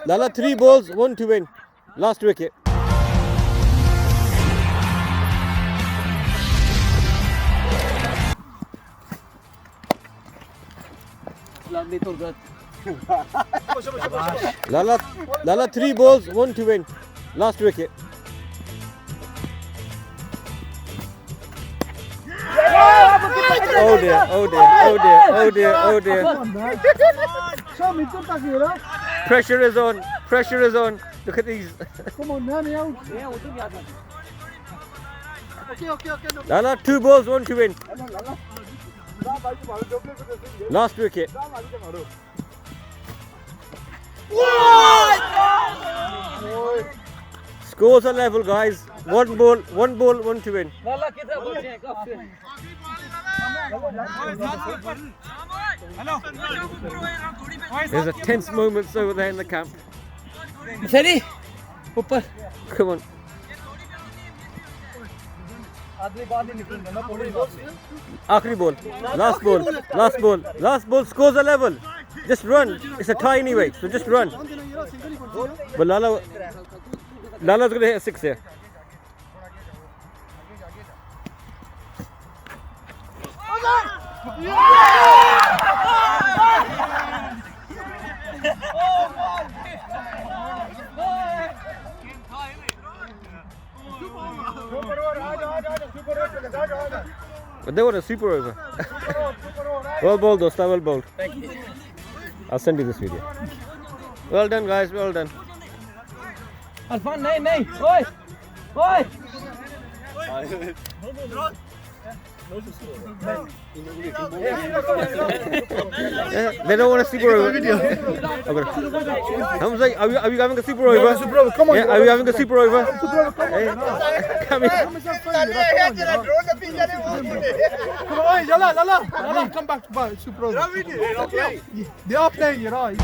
Lala, 3 balls, 1 to win. Last wicket. Lala, 3 balls, 1 to win. Last wicket. Oh dear, oh dear, oh dear, oh dear, oh dear. Pressure is on, pressure is on. Look at these. Come on, man, out. Lala, 2 balls, 1 to win. Last wicket. Scores are level, guys. 1 ball, 1 to win. There's a tense moments over there in the camp. Come on. Akhri ball. Last ball. Last ball. Last ball. Scores are level. Just run. It's a tie anyway, so just run. But Lala's going to hit a 6 here. But they were a super over. Well bowled, Dosta, well bowled. Thank you. I'll send you this video. Well done, guys, well done. Alfan, nahi. Oi! Oi! They don't want a super over. Hamza, are you having a super over? Come on. Yeah, are you having a super over? Hey, come here. Come on, Lala, come back to Super Over. They are playing, you're right.